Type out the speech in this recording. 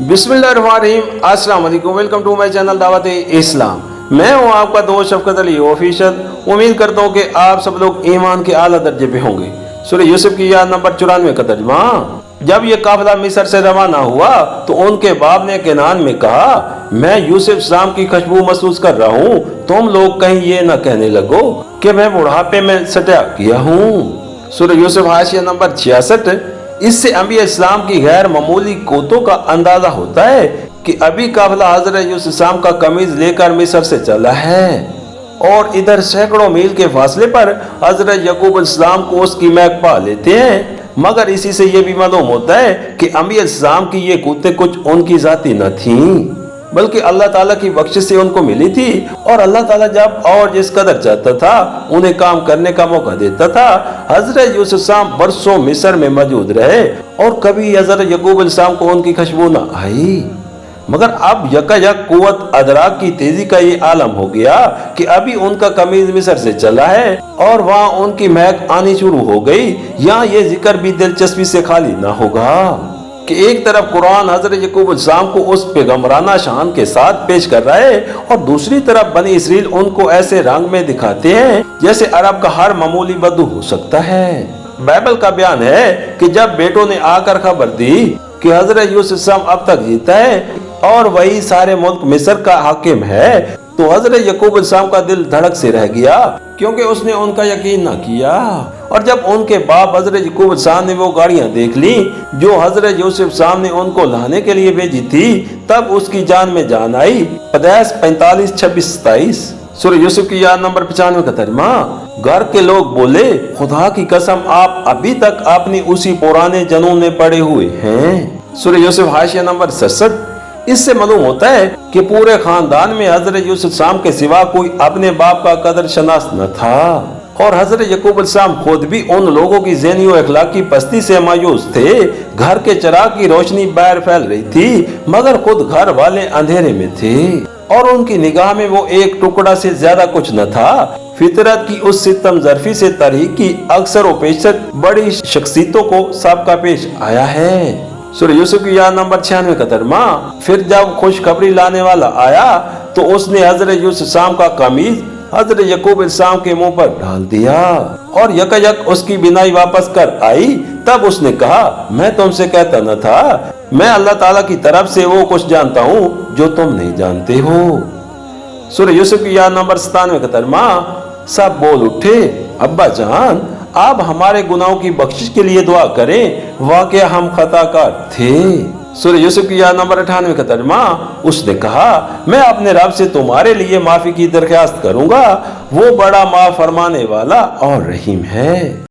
बिस्मिल्लाहिर्रहमानिर्रहीम, अस्सलाम वालेकुम। वेलकम टू माय चैनल दावत इस्लाम। मैं हूं आपका दोस्त शफकत अली ऑफिशियल। उम्मीद करता हूं कि आप सब लोग ईमान के आला दर्जे पे होंगे। सूरह यूसुफ की आयत नंबर 94 का तर्जुमा। जब ये काफिला मिस्र से रवाना हुआ तो उनके बाप ने केनान में कहा, मैं यूसुफ शाम की खुशबू महसूस कर रहा हूँ, तुम लोग कहीं ये न कहने लगो कि मैं बुढ़ापे में सटा किया हूँ। सूरह यूसुफ हाशिया नंबर 66। इससे अंबिया इस्लाम की गैर मामूली कोतों का अंदाजा होता है कि अभी काफिला हजरत यूसुफ शाम का कमीज लेकर मिस्र से चला है और इधर सैकड़ों मील के फासले पर हजरत यकूब इस्लाम को उसकी महक पा लेते हैं। मगर इसी से ये भी मालूम होता है कि अंबिया इस्लाम की ये कुत्ते कुछ उनकी जाती न थीं, बल्कि अल्लाह ताला की बख्शिश से उनको मिली थी। और अल्लाह ताला जब और जिस कदर चाहता था उन्हें काम करने का मौका देता था। हजरत यूसुफ शाम बरसों मिस्र में मौजूद रहे और कभी हजरत यकूब अलैहिस्सलाम को उनकी खुशबू न आई। मगर अब यकायक कुव्वत अदराक की तेजी का ये आलम हो गया कि अभी उनका कमीज मिस्र से चला है और वहाँ उनकी महक आनी शुरू हो गई। यहाँ ये जिक्र भी दिलचस्पी से खाली ना होगा कि एक तरफ कुरान हजरत यकूब अलैहिस्सलाम को उस पैगम्बराना शान के साथ पेश कर रहा है और दूसरी तरफ बनी इसराइल उनको ऐसे रंग में दिखाते हैं जैसे अरब का हर मामूली बद्दू हो सकता है। बाइबल का बयान है कि जब बेटों ने आकर खबर दी कि हजरत यूसुफ शाम अब तक जीता है और वही सारे मुल्क मिस्र का हाकिम है, तो हजरत यकूब अलैहिस्सलाम का दिल धड़क से रह गया क्योंकि उसने उनका यकीन न किया। और जब उनके बाप हजरत यकूब अलैहिस्सलाम ने वो गाड़ियां देख ली जो हजरत यूसुफ शाम ने उनको लाने के लिए भेजी थी, तब उसकी जान में जान आई। पैदाइश 45, 26, 27। सूरह यूसुफ की आयत नंबर 95 का तर्जुमा। घर के लोग बोले, खुदा की कसम आप अभी तक अपनी उसी पुराने जनून में पड़े हुए हैं। सूरह यूसुफ हाशिया नंबर 67। इससे मालूम होता है कि पूरे खानदान में हजरत यूसुफ शाम के सिवा कोई अपने बाप का कदर शनास न था और हजरत यकूब अलैहिस्सलाम खुद भी उन लोगों की ज़हनी और अखलाकी पस्ती से मायूस थे। घर के चिराग की रोशनी बाहर फैल रही थी मगर खुद घर वाले अंधेरे में थे और उनकी निगाह में वो एक टुकड़ा से ज्यादा कुछ न था। फितरत की उस सितम जरफी से तारीख की अक्सर व पेशर बड़ी शख्सियतों को सबका पेश आया है। सूरह यूसुफ की आयत नंबर 96 का तर्जुमा। फिर जब खुशखबरी लाने वाला आया तो उसने हजरत यूसुफ शाम का कमीज हजरत यकूब अलैहिस्सलाम के मुंह पर डाल दिया और यकायक उसकी बिनाई वापस कर आई। तब उसने कहा, मैं तुमसे कहता न था, मैं अल्लाह ताला की तरफ से वो कुछ जानता हूँ जो तुम नहीं जानते हो। सूरह यूसुफ की आयत नंबर 97 का तर्जुमा। सब बोल उठे, अब्बा जान आप हमारे गुनाहों की बख्शिश के लिए दुआ करें, वाकया हम खताकार थे। सूरह यूसुफ की आयत नंबर 98 का तर्जुमा। उसने कहा, मैं अपने रब से तुम्हारे लिए माफी की दरख्वास्त करूंगा, वो बड़ा माफ फरमाने वाला और रहीम है।